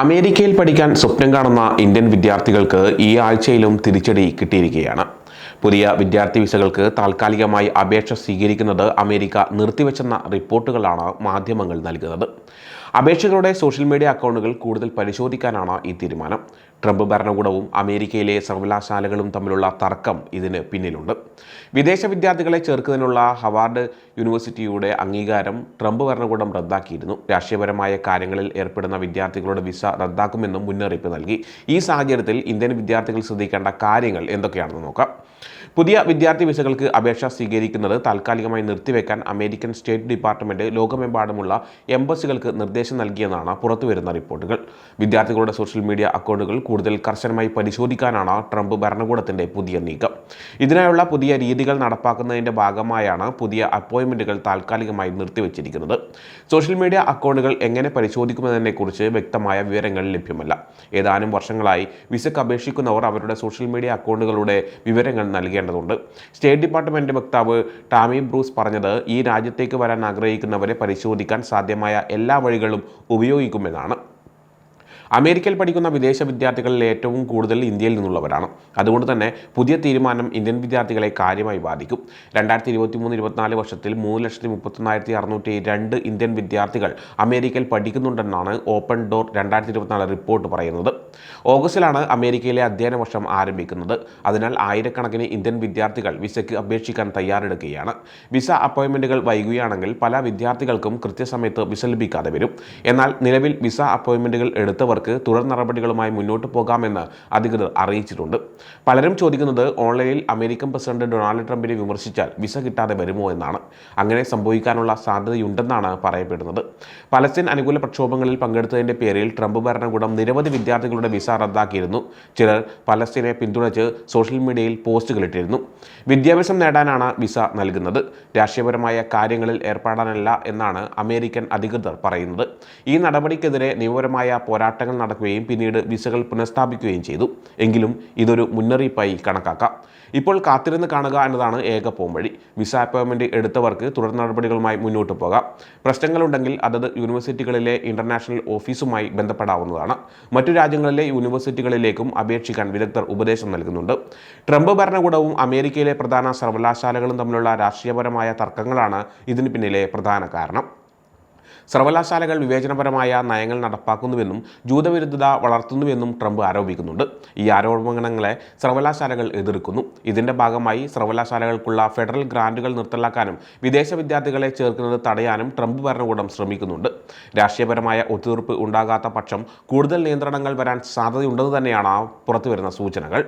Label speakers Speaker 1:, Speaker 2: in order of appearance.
Speaker 1: അമേരിക്കയിൽ പഠിക്കാൻ സ്വപ്നം കാണുന്ന ഇന്ത്യൻ വിദ്യാർത്ഥികൾക്ക് ഈ ആഴ്ചയിലും തിരിച്ചടി കിട്ടിയിരിക്കുകയാണ്. പുതിയ വിദ്യാർത്ഥി വിസകൾക്ക് താൽക്കാലികമായി അപേക്ഷ സ്വീകരിക്കുന്നത് അമേരിക്ക നിർത്തിവെച്ചെന്ന റിപ്പോർട്ടുകളാണ് മാധ്യമങ്ങൾ നൽകുന്നത്. അപേക്ഷകളുടെ സോഷ്യൽ മീഡിയ അക്കൗണ്ടുകൾ കൂടുതൽ പരിശോധിക്കാനാണ് ഈ തീരുമാനം. ട്രംപ് ഭരണകൂടവും അമേരിക്കയിലെ സർവകലാശാലകളും തമ്മിലുള്ള തർക്കം ഇതിന് പിന്നിലുണ്ട്. വിദേശ വിദ്യാർത്ഥികളെ ചേർക്കുന്നതിനുള്ള ഹവാർഡ് യൂണിവേഴ്സിറ്റിയുടെ അംഗീകാരം ട്രംപ് ഭരണകൂടം റദ്ദാക്കിയിരുന്നു. രാഷ്ട്രീയപരമായ കാര്യങ്ങളിൽ ഏർപ്പെടുന്ന വിദ്യാർത്ഥികളുടെ വിസ റദ്ദാക്കുമെന്നും മുന്നറിയിപ്പ് നൽകി. ഈ സാഹചര്യത്തിൽ ഇന്ത്യൻ വിദ്യാർത്ഥികൾ ശ്രദ്ധിക്കേണ്ട കാര്യങ്ങൾ എന്തൊക്കെയാണെന്ന് നോക്കാം. പുതിയ വിദ്യാർത്ഥി വിസകൾക്ക് അപേക്ഷ സ്വീകരിക്കുന്നത് താൽക്കാലികമായി നിർത്തിവെക്കാൻ അമേരിക്കൻ സ്റ്റേറ്റ് ഡിപ്പാർട്ട്മെന്റ് ലോകമെമ്പാടുമുള്ള എംബസികൾക്ക് നിർദ്ദേശം നൽകിയെന്നാണ് പുറത്തുവരുന്ന റിപ്പോർട്ടുകൾ. വിദ്യാർത്ഥികളുടെ സോഷ്യൽ മീഡിയ അക്കൗണ്ടുകൾ കൂടുതൽ കർശനമായി പരിശോധിക്കാനാണ് ട്രംപ് ഭരണകൂടത്തിന്റെ പുതിയ നീക്കം. ഇതിനായുള്ള പുതിയ രീതികൾ നടപ്പാക്കുന്നതിന്റെ ഭാഗമായാണ് പുതിയ അപ്പോയിന്റ്മെന്റുകൾ താൽക്കാലികമായി നിർത്തിവെച്ചിരിക്കുന്നത്. സോഷ്യൽ മീഡിയ അക്കൗണ്ടുകൾ എങ്ങനെ പരിശോധിക്കുമെന്നതിനെക്കുറിച്ച് വ്യക്തമായ വിവരങ്ങൾ ലഭ്യമല്ല. ഏതാനും വർഷങ്ങളായി വിസയ്ക്ക് അപേക്ഷിക്കുന്നവർ അവരുടെ സോഷ്യൽ മീഡിയ അക്കൗണ്ടുകളുടെ വിവരങ്ങൾ നൽകേണ്ടതുണ്ട്. സ്റ്റേറ്റ് ഡിപ്പാർട്ട്മെന്റ് വക്താവ് ടാമി ബ്രൂസ് പറഞ്ഞത്, ഈ രാജ്യത്തേക്ക് വരാൻ ആഗ്രഹിക്കുന്നവരെ പരിശോധിക്കാൻ സാധ്യമായ എല്ലാ വഴികളും ഉപയോഗിക്കുമെന്നാണ്. അമേരിക്കയിൽ പഠിക്കുന്ന വിദേശ വിദ്യാർത്ഥികളിൽ ഏറ്റവും കൂടുതൽ ഇന്ത്യയിൽ നിന്നുള്ളവരാണ്. അതുകൊണ്ട് തന്നെ പുതിയ തീരുമാനം ഇന്ത്യൻ വിദ്യാർത്ഥികളെ കാര്യമായി ബാധിക്കും. 2023-24 വർഷത്തിൽ 3,31,602 ഇന്ത്യൻ വിദ്യാർത്ഥികൾ അമേരിക്കയിൽ പഠിക്കുന്നുണ്ടെന്നാണ് ഓപ്പൺ ഡോർ 2024 റിപ്പോർട്ട് പറയുന്നത്. ഓഗസ്റ്റിലാണ് അമേരിക്കയിലെ അധ്യയന വർഷം ആരംഭിക്കുന്നത്. അതിനാൽ ആയിരക്കണക്കിന് ഇന്ത്യൻ വിദ്യാർത്ഥികൾ വിസയ്ക്ക് അപേക്ഷിക്കാൻ തയ്യാറെടുക്കുകയാണ്. വിസ അപ്പോയിന്റ്മെന്റുകൾ വൈകുകയാണെങ്കിൽ പല വിദ്യാർത്ഥികൾക്കും കൃത്യസമയത്ത് വിസ ലഭിക്കാതെ വരും. എന്നാൽ നിലവിൽ വിസ അപ്പോയിന്റ്മെന്റുകൾ എടുത്തവർക്ക് തുടർ നടപടികളുമായി മുന്നോട്ട് പോകാമെന്ന് അധികൃതർ അറിയിച്ചിട്ടുണ്ട്. പലരും ചോദിക്കുന്നത്, ഓൺലൈനിൽ അമേരിക്കൻ പ്രസിഡന്റ് ഡൊണാൾഡ് ട്രംപിനെ വിമർശിച്ചാൽ വിസ കിട്ടാതെ വരുമോ എന്നാണ്. അങ്ങനെ സംഭവിക്കാനുള്ള സാധ്യതയുണ്ടെന്നാണ് പറയപ്പെടുന്നത്. പലസ്തീൻ അനുകൂല പ്രക്ഷോഭങ്ങളിൽ പങ്കെടുത്തതിന്റെ പേരിൽ ട്രംപ് ഭരണകൂടം നിരവധി വിദ്യാർത്ഥികളുടെ വിസ റദ്ദാക്കിയിരുന്നു. ചിലർ പലസ്തീനെ പിന്തുണച്ച് സോഷ്യൽ മീഡിയയിൽ പോസ്റ്റുകളിട്ടിരുന്നു. വിദ്യാഭ്യാസം നേടാനാണ് വിസ നൽകുന്നത്, രാഷ്ട്രീയപരമായ കാര്യങ്ങളിൽ ഏർപ്പെടാനല്ല എന്നാണ് അമേരിക്കൻ അധികൃതർ പറയുന്നത്. ഈ നടപടിക്കെതിരെ നിയമപരമായ പോരാട്ടങ്ങൾ നടക്കുകയും പിന്നീട് വിസകൾ പുനഃസ്ഥാപിക്കുകയും ചെയ്തു. എങ്കിലും ഇതൊരു മുന്നറിയിപ്പായി കണക്കാക്കാം. ഇപ്പോൾ കാത്തിരുന്ന് കാണുക എന്നതാണ് ഏക പോംവഴി. വിസ അപ്പോയിന്റ്മെന്റ് എടുത്തവർക്ക് തുടർ നടപടികളുമായി മുന്നോട്ട് പോകാം. പ്രശ്നങ്ങളുണ്ടെങ്കിൽ അതത് യൂണിവേഴ്സിറ്റികളിലെ ഇന്റർനാഷണൽ ഓഫീസുമായി ബന്ധപ്പെടാവുന്നതാണ്. മറ്റു രാജ്യങ്ങളിലെ യൂണിവേഴ്സിറ്റികളിലേക്കും അപേക്ഷിക്കാൻ വിദഗ്ധർ ഉപദേശം നൽകുന്നുണ്ട്. ട്രംപ് ഭരണകൂടവും അമേരിക്കയിലെ പ്രധാന സർവകലാശാലകളും തമ്മിലുള്ള രാഷ്ട്രീയപരമായ തർക്കങ്ങളാണ് ഇതിന് പിന്നിലെ പ്രധാന കാരണം. സർവകലാശാലകൾ വിവേചനപരമായ നയങ്ങൾ നടപ്പാക്കുന്നുവെന്നും ജൂതവിരുദ്ധത വളർത്തുന്നുവെന്നും ട്രംപ് ആരോപിക്കുന്നുണ്ട്. ഈ ആരോപണങ്ങളെ സർവകലാശാലകൾ എതിർക്കുന്നു. ഇതിന്റെ ഭാഗമായി സർവകലാശാലകൾക്കുള്ള ഫെഡറൽ ഗ്രാന്റുകൾ നിർത്തലാക്കാനും വിദേശ വിദ്യാർത്ഥികളെ ചേർക്കുന്നത് തടയാനും ട്രംപ് ഭരണകൂടം ശ്രമിക്കുന്നുണ്ട്. രാഷ്ട്രീയപരമായ ഒത്തുതീർപ്പ് ഉണ്ടാകാത്ത പക്ഷം കൂടുതൽ നിയന്ത്രണങ്ങൾ വരാൻ സാധ്യതയുണ്ടെന്ന് തന്നെയാണ് പുറത്തുവരുന്ന സൂചനകൾ.